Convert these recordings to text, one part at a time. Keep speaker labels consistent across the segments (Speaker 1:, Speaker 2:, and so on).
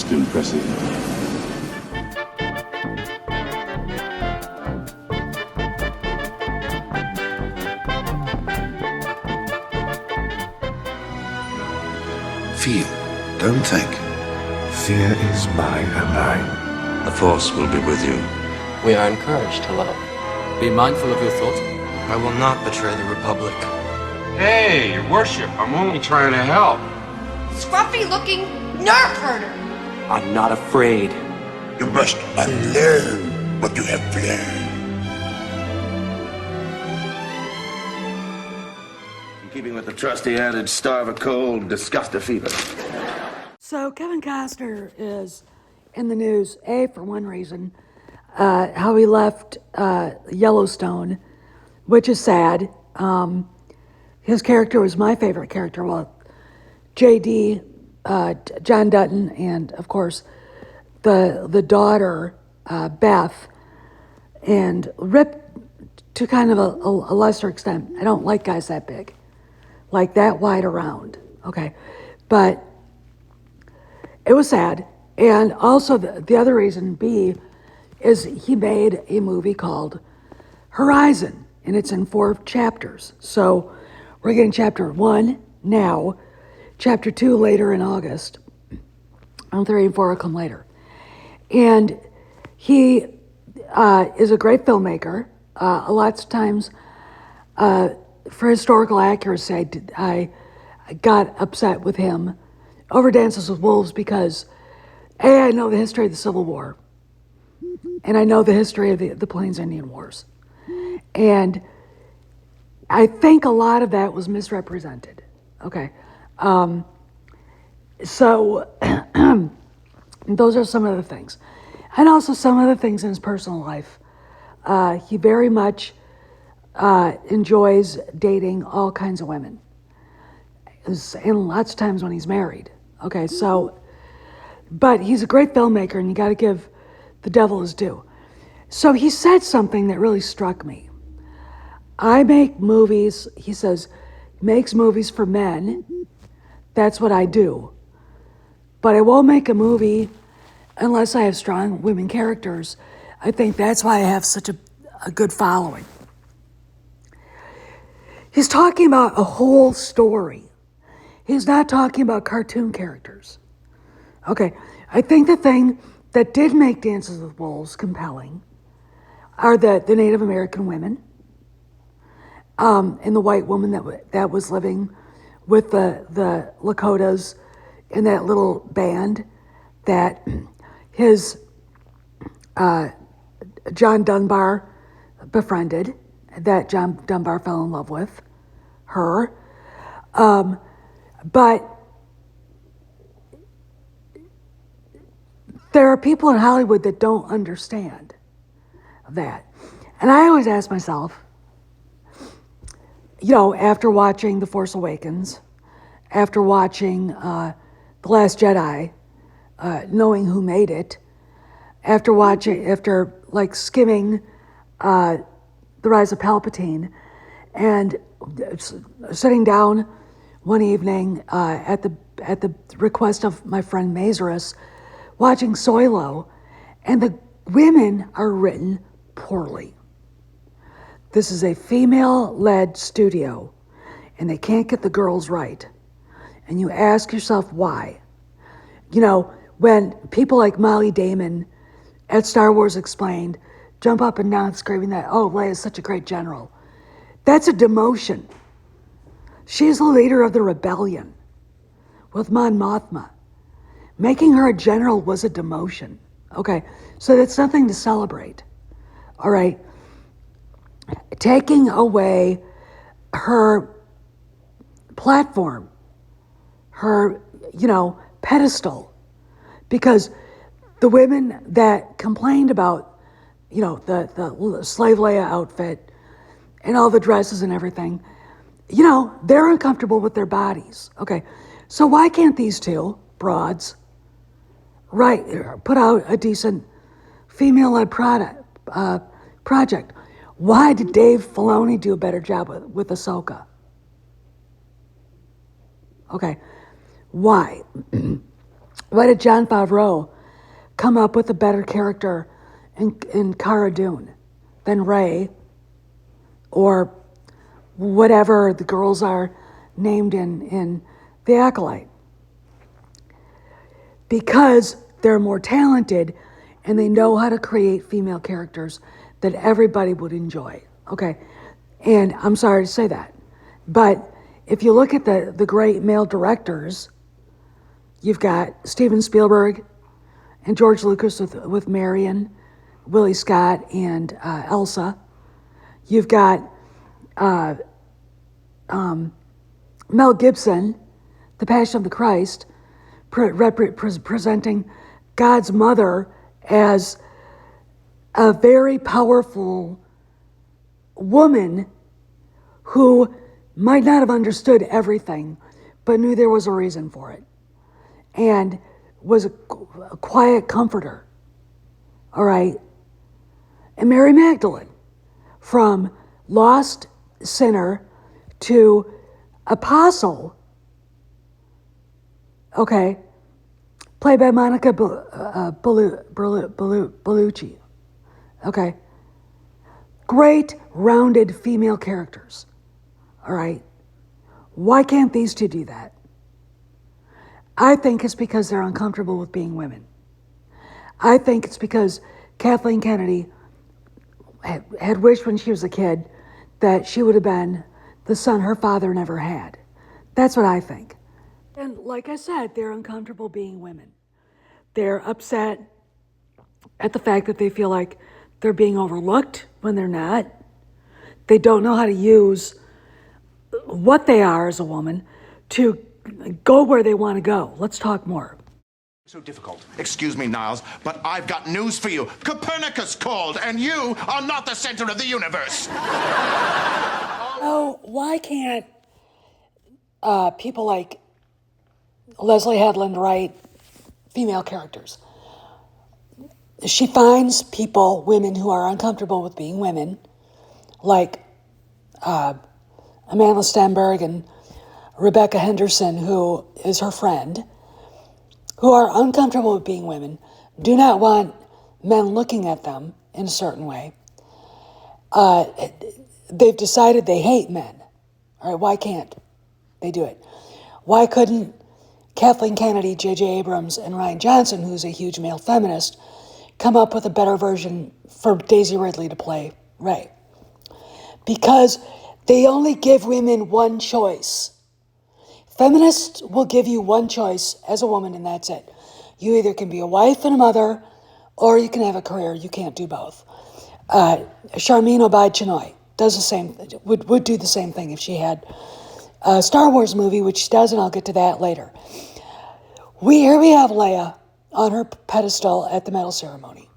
Speaker 1: most impressive.
Speaker 2: Feel, don't think.
Speaker 3: Fear is my ally.
Speaker 4: The Force will be with you.
Speaker 5: We are encouraged to love.
Speaker 6: Be mindful of your thoughts.
Speaker 5: I will not betray the Republic.
Speaker 7: Hey, Your Worship, I'm only trying to help.
Speaker 8: Scruffy-looking nerf herder!
Speaker 5: I'm not afraid.
Speaker 2: You must unlearn what you have learned.
Speaker 4: In keeping with the trusty adage, starve a cold, disgust a fever.
Speaker 9: So Kevin Costner is in the news, for one reason, how he left Yellowstone, which is sad. His character was my favorite character. Well, J.D., John Dutton, and of course the daughter, Beth, and Rip to kind of a lesser extent. I don't like guys that big, like that wide around. Okay, but it was sad. And also the other reason, B, is he made a movie called Horizon, and it's in 4 chapters. So we're getting chapter 1 now, chapter 2 later in August, and 3 and 4 will come later. And he is a great filmmaker. Lots of times, for historical accuracy, I got upset with him over Dances with Wolves because, A, I know the history of the Civil War, and I know the history of the Plains Indian Wars. And I think a lot of that was misrepresented. Okay. So those are some of the things. And also some of the things in his personal life. He very much enjoys dating all kinds of women. And lots of times when he's married. Okay, so, but he's a great filmmaker, and you got to give the devil his due. So he said something that really struck me. I make movies, he says, makes movies for men. That's what I do. But I won't make a movie unless I have strong women characters. I think that's why I have such a good following. He's talking about a whole story. He's not talking about cartoon characters. Okay, I think the thing that did make Dances with Wolves compelling are the Native American women, and the white woman that was living with the Lakotas in that little band that his John Dunbar befriended, that John Dunbar fell in love with her. But there are people in Hollywood that don't understand that. And I always ask myself, after watching The Force Awakens, after watching The Last Jedi, knowing who made it, after skimming The Rise of Palpatine, and sitting down one evening at the request of my friend Mazuris, watching Solo, and the women are written poorly. This is a female-led studio, and they can't get the girls right. And you ask yourself why. When people like Molly Damon at Star Wars Explained jump up and down screaming that, oh, Leia's such a great general. That's a demotion. She's the leader of the rebellion with Mon Mothma. Making her a general was a demotion. Okay, so that's nothing to celebrate. All right. Taking away her platform, her, pedestal, because the women that complained about, the slave Leia outfit and all the dresses and everything, they're uncomfortable with their bodies. Okay, so why can't these two broads put out a decent female-led project? Why did Dave Filoni do a better job with Ahsoka? Okay, why? Why did Jon Favreau come up with a better character in Cara Dune than Rey or whatever the girls are named in The Acolyte? Because they're more talented and they know how to create female characters that everybody would enjoy. Okay, and I'm sorry to say that, but if you look at the great male directors, you've got Steven Spielberg and George Lucas with Marion, Willie Scott and Elsa. You've got Mel Gibson, The Passion of the Christ, presenting God's mother as a very powerful woman who might not have understood everything, but knew there was a reason for it, and was a quiet comforter, all right? And Mary Magdalene, from lost sinner to apostle, okay, played by Monica Bellucci, okay? Great, rounded female characters, all right? Why can't these two do that? I think it's because they're uncomfortable with being women. I think it's because Kathleen Kennedy had wished when she was a kid that she would have been the son her father never had. That's what I think. And like I said, they're uncomfortable being women. They're upset at the fact that they feel like they're being overlooked when they're not. They don't know how to use what they are as a woman to go where they want to go. Let's talk more.
Speaker 2: So difficult. Excuse me, Niles, but I've got news for you. Copernicus called, and you are not the center of the universe.
Speaker 9: Oh, why can't people like Leslie Headland write female characters? She finds people, women who are uncomfortable with being women, like Amanda Stenberg and Rebecca Henderson, who is her friend, who are uncomfortable with being women, do not want men looking at them in a certain way. They've decided they hate men. All right, why can't they do it? Why couldn't Kathleen Kennedy, J.J. Abrams, and Rian Johnson, who's a huge male feminist, come up with a better version for Daisy Ridley to play Rey? Because they only give women one choice. Feminists will give you one choice as a woman, and that's it. You either can be a wife and a mother, or you can have a career. You can't do both. Charmin Obaid-Chinoy does the same. Would do the same thing if she had a Star Wars movie, which she does, and I'll get to that later. Here we have Leia on her pedestal at the medal ceremony.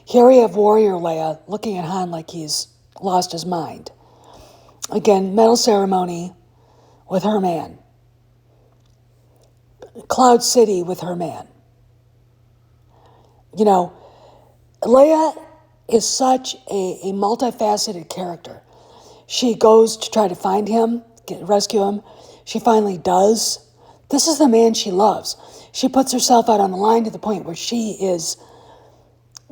Speaker 9: Here we have warrior Leia looking at Han like he's lost his mind. Again, medal ceremony with her man. Cloud City with her man. You know, Leia is such a multifaceted character. She goes to try to find him, rescue him. She finally does. This is the man she loves. She puts herself out on the line to the point where she is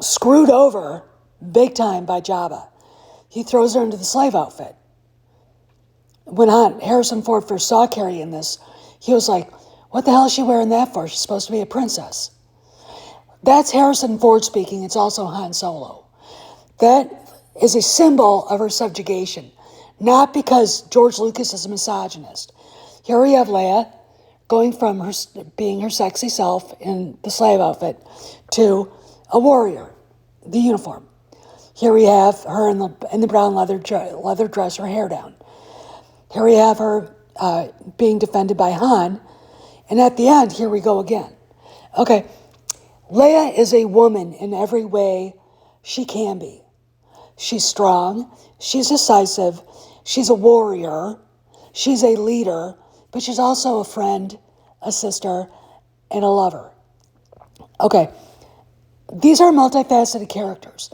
Speaker 9: screwed over big time by Jabba. He throws her into the slave outfit. When Harrison Ford first saw Carrie in this, he was like, what the hell is she wearing that for? She's supposed to be a princess. That's Harrison Ford speaking. It's also Han Solo. That is a symbol of her subjugation, not because George Lucas is a misogynist. Here we have Leia going from her being her sexy self in the slave outfit to a warrior, the uniform. Here we have her in the brown leather dress, her hair down. Here we have her being defended by Han. And at the end, here we go again. Okay, Leia is a woman in every way she can be. She's strong, she's decisive, she's a warrior, she's a leader, but she's also a friend, a sister, and a lover. Okay, these are multifaceted characters.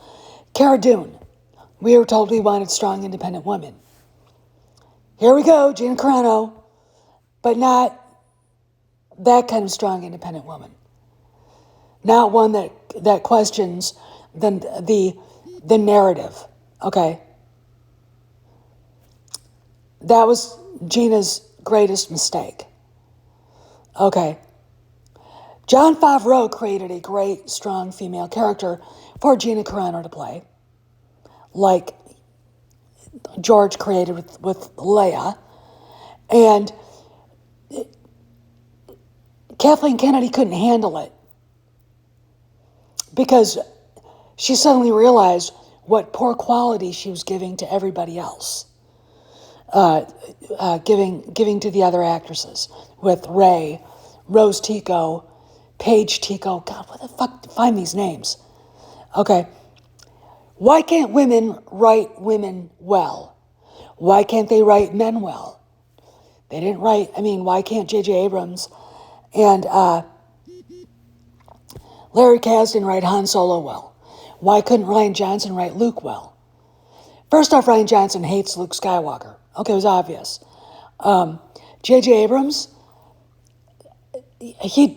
Speaker 9: Cara Dune, we were told we wanted strong, independent women. Here we go, Gina Carano, but not that kind of strong, independent woman. Not one that questions the narrative, okay? That was Gina's greatest mistake. Okay. Jon Favreau created a great, strong female character for Gina Carano to play, like George created with Leia. And Kathleen Kennedy couldn't handle it because she suddenly realized what poor quality she was giving to everybody else. Giving to the other actresses with Ray, Rose Tico, Paige Tico. God, what the fuck? Find these names. Okay. Why can't women write women well? Why can't they write men well? They didn't write, why can't J.J. Abrams and Larry Kasdan write Han Solo well? Why couldn't Rian Johnson write Luke well? First off, Rian Johnson hates Luke Skywalker. Okay, it was obvious. J.J. Abrams, he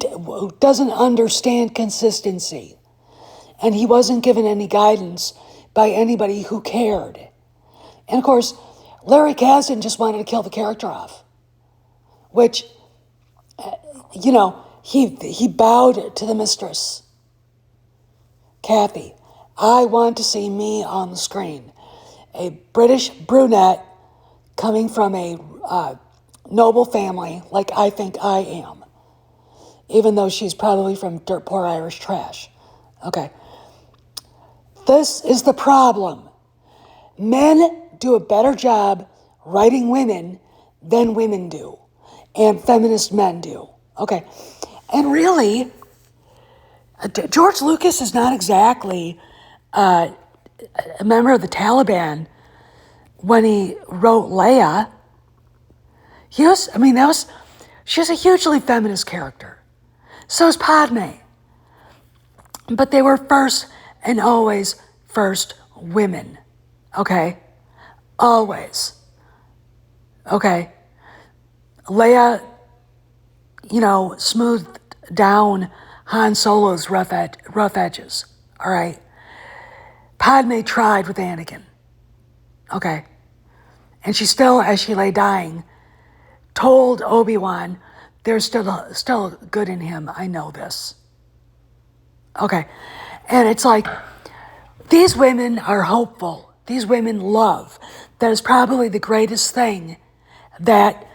Speaker 9: doesn't understand consistency. And he wasn't given any guidance by anybody who cared. And of course, Larry Kasdan just wanted to kill the character off. Which, he bowed to the mistress. Kathy, I want to see me on the screen. A British brunette coming from a noble family like I think I am. Even though she's probably from dirt poor Irish trash. Okay. This is the problem. Men do a better job writing women than women do. And feminist men do. Okay. And really, George Lucas is not exactly a member of the Taliban when he wrote Leia. She's a hugely feminist character. So is Padme. But they were first and always first women. Okay? Always. Okay? Leia, smoothed down Han Solo's rough edges. All right? Padme tried with Anakin. Okay? And she still, as she lay dying, told Obi-Wan, there's still good in him. I know this. Okay. And it's like, these women are hopeful. These women love. That is probably the greatest thing that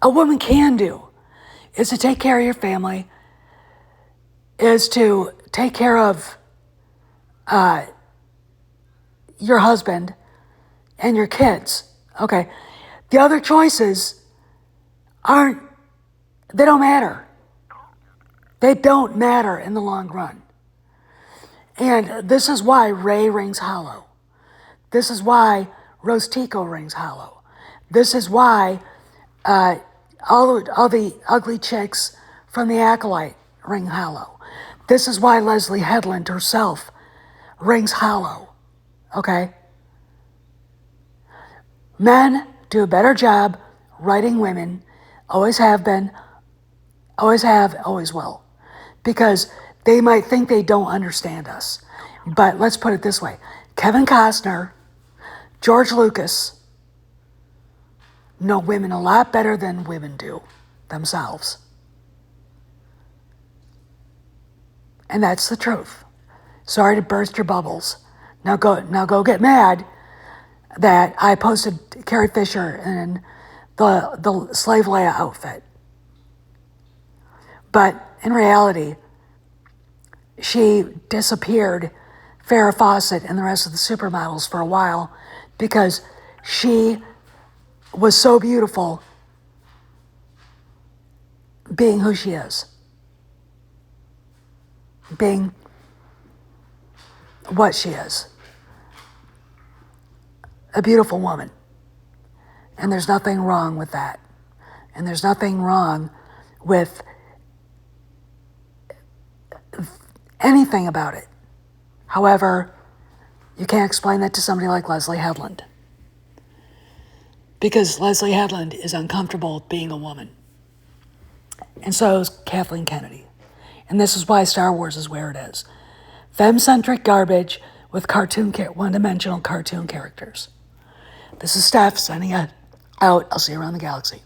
Speaker 9: a woman can do, is to take care of your family, is to take care of your husband and your kids. Okay. The other choices they don't matter. They don't matter in the long run. And this is why Ray rings hollow. This is why Rose Tico rings hollow. This is why all the ugly chicks from The Acolyte ring hollow. This is why Leslie Headland herself rings hollow. Okay? Men do a better job writing women, always have been, always have, always will. Because they might think they don't understand us. But let's put it this way. Kevin Costner, George Lucas know women a lot better than women do themselves. And that's the truth. Sorry to burst your bubbles. Now go get mad that I posted Carrie Fisher in the slave Leia outfit. But in reality, she disappeared Farrah Fawcett and the rest of the supermodels for a while because she was so beautiful being who she is. Being what she is. A beautiful woman. And there's nothing wrong with that. And there's nothing wrong with anything about it. However, you can't explain that to somebody like Leslie Headland. Because Leslie Headland is uncomfortable being a woman. And so is Kathleen Kennedy. And this is why Star Wars is where it is. Femme-centric garbage with one-dimensional cartoon characters. This is Steph signing out. I'll see you around the galaxy.